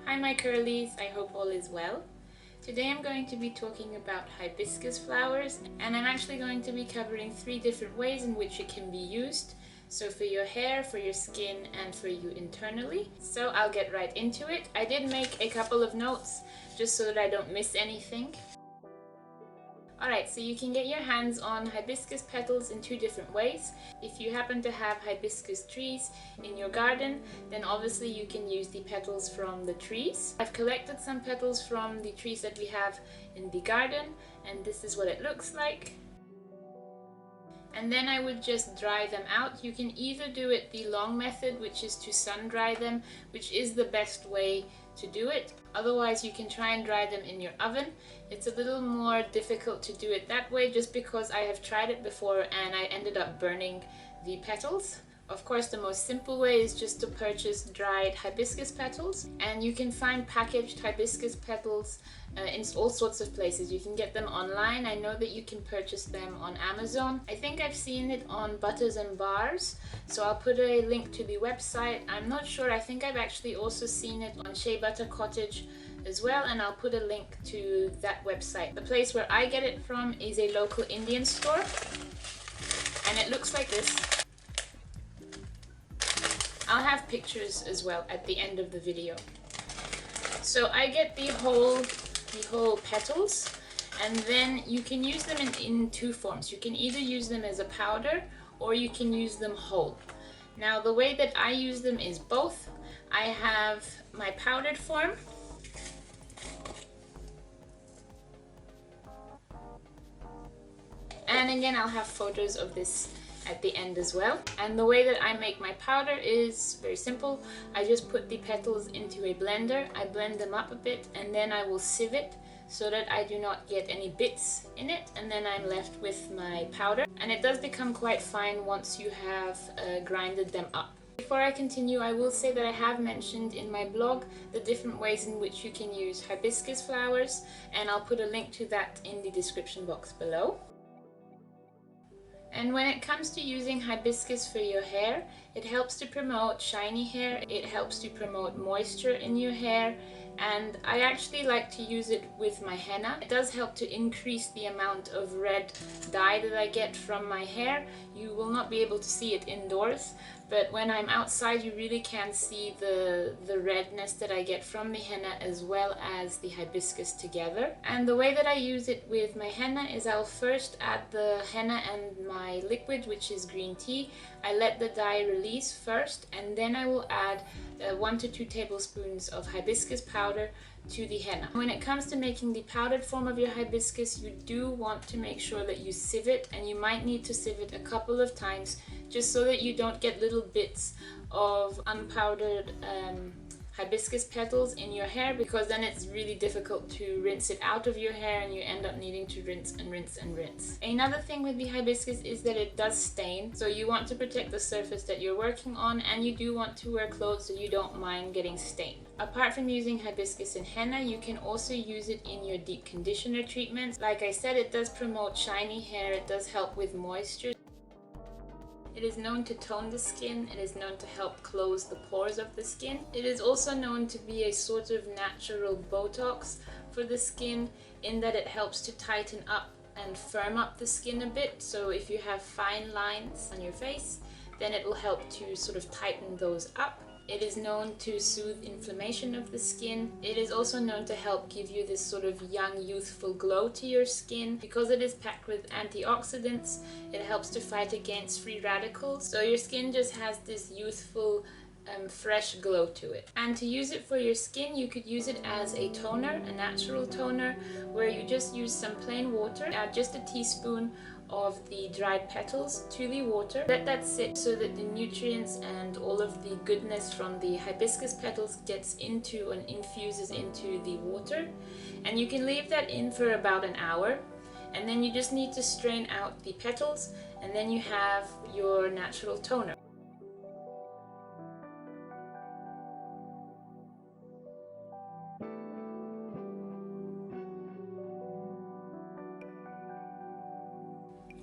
Hi Maicurlies, I hope all is well. Today I'm going to be talking about hibiscus flowers, and I'm actually going to be covering 3 different ways in which it can be used. So for your hair, for your skin, and for you internally. So I'll get right into it. I did make a couple of notes just so that I don't miss anything. Alright, so you can get your hands on hibiscus petals in 2 different ways. If you happen to have hibiscus trees in your garden, then obviously you can use the petals from the trees. I've collected some petals from the trees that we have in the garden, and this is what it looks like. And then I would just dry them out. You can either do it the long method, which is to sun dry them, which is the best way to do it. Otherwise you can try and dry them in your oven. It's a little more difficult to do it that way just because I have tried it before and I ended up burning the petals. Of course, the most simple way is just to purchase dried hibiscus petals, and you can find packaged hibiscus petals in all sorts of places. You can get them online. I know that you can purchase them on Amazon. I think I've seen it on Butters and Bars, so I'll put a link to the website. I'm not sure, I think I've actually also seen it on Shea Butter Cottage as well, and I'll put a link to that website. The place where I get it from is a local Indian store, and it looks like this. I'll have pictures as well at the end of the video. So I get the whole petals, and then you can use them in 2 forms. You can either use them as a powder or you can use them whole. Now the way that I use them is both. I have my powdered form, and again I'll have photos of this at the end as well. And the way that I make my powder is very simple. I just put the petals into a blender, I blend them up a bit, and then I will sieve it so that I do not get any bits in it, and then I'm left with my powder. And it does become quite fine once you have grinded them up. Before I continue, I will say that I have mentioned in my blog the different ways in which you can use hibiscus flowers, and I'll put a link to that in the description box below. And when it comes to using hibiscus for your hair, it helps to promote shiny hair, it helps to promote moisture in your hair, and I actually like to use it with my henna. It does help to increase the amount of red dye that I get from my hair. You will not be able to see it indoors, but when I'm outside you really can see the redness that I get from the henna as well as the hibiscus together. And the way that I use it with my henna is I'll first add the henna and my liquid, which is green tea. I let the dye release first, and then I will add 1 to 2 tablespoons of hibiscus powder to the henna. When it comes to making the powdered form of your hibiscus, you do want to make sure that you sieve it, and you might need to sieve it a couple of times just so that you don't get little bits of unpowdered hibiscus petals in your hair, because then it's really difficult to rinse it out of your hair and you end up needing to rinse and rinse and rinse. Another thing with the hibiscus is that it does stain, so you want to protect the surface that you're working on, and you do want to wear clothes so you don't mind getting stained. Apart from using hibiscus and henna, you can also use it in your deep conditioner treatments. Like I said, it does promote shiny hair, it does help with moisture. It is known to tone the skin, it is known to help close the pores of the skin. It is also known to be a sort of natural botox for the skin, in that it helps to tighten up and firm up the skin a bit. So if you have fine lines on your face, then it will help to sort of tighten those up. It is known to soothe inflammation of the skin. It is also known to help give you this sort of young, youthful glow to your skin. Because it is packed with antioxidants, it helps to fight against free radicals. So your skin just has this youthful, fresh glow to it. And to use it for your skin, you could use it as a toner, a natural toner, where you just use some plain water, add just a teaspoon of the dried petals to the water. Let that sit so that the nutrients and all of the goodness from the hibiscus petals gets into and infuses into the water. And you can leave that in for about an hour, and then you just need to strain out the petals, and then you have your natural toner.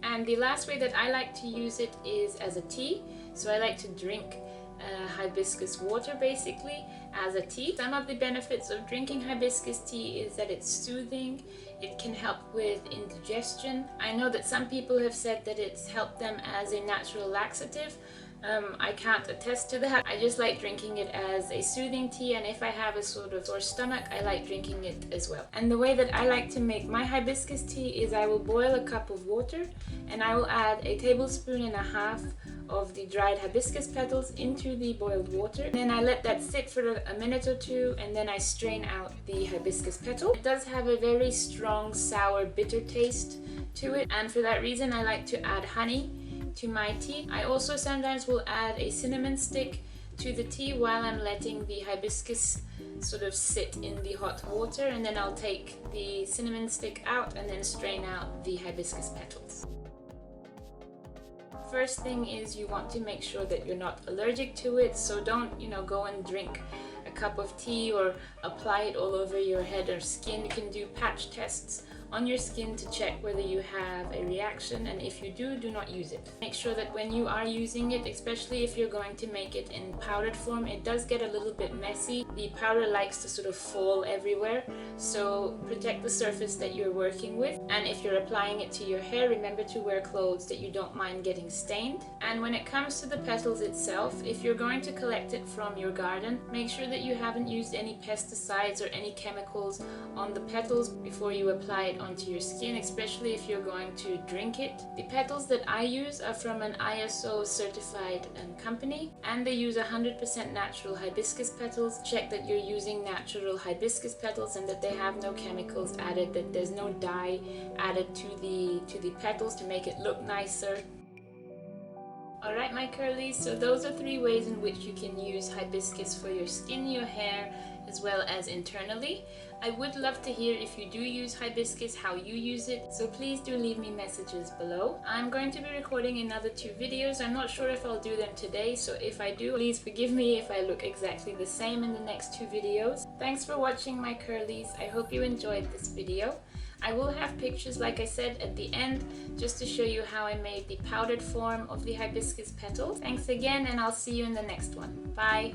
And the last way that I like to use it is as a tea. So I like to drink hibiscus water basically as a tea. Some of the benefits of drinking hibiscus tea is that it's soothing. It can help with indigestion. I know that some people have said that it's helped them as a natural laxative. I can't attest to that. I just like drinking it as a soothing tea, and if I have a sort of sore stomach, I like drinking it as well. And the way that I like to make my hibiscus tea is I will boil a cup of water and I will add 1.5 tablespoons of the dried hibiscus petals into the boiled water. Then I let that sit for a minute or two, and then I strain out the hibiscus petal. It does have a very strong, sour, bitter taste to it, and for that reason I like to add honey to my tea. I also sometimes will add a cinnamon stick to the tea while I'm letting the hibiscus sort of sit in the hot water, and then I'll take the cinnamon stick out and then strain out the hibiscus petals. First thing is you want to make sure that you're not allergic to it, so don't, go and drink a cup of tea or apply it all over your head or skin. You can do patch tests on your skin to check whether you have a reaction, and if you do not use it. Make sure that when you are using it, especially if you're going to make it in powdered form, it does get a little bit messy. The powder likes to sort of fall everywhere, so protect the surface that you're working with. And if you're applying it to your hair, remember to wear clothes that you don't mind getting stained. And when it comes to the petals itself, if you're going to collect it from your garden, make sure that you haven't used any pesticides or any chemicals on the petals before you apply it onto your skin, especially if you're going to drink it. The petals that I use are from an ISO certified company, and they use 100% natural hibiscus petals. Check that you're using natural hibiscus petals and that they have no chemicals added, that there's no dye added to the petals to make it look nicer. Alright, my curlies, so those are 3 ways in which you can use hibiscus for your skin, your hair, as well as internally. I would love to hear if you do use hibiscus, how you use it, so please do leave me messages below. I'm going to be recording another 2 videos. I'm not sure if I'll do them today, so if I do, please forgive me if I look exactly the same in the next 2 videos. Thanks for watching, my curlies. I hope you enjoyed this video. I will have pictures, like I said, at the end, just to show you how I made the powdered form of the hibiscus petals. Thanks again, and I'll see you in the next one. Bye!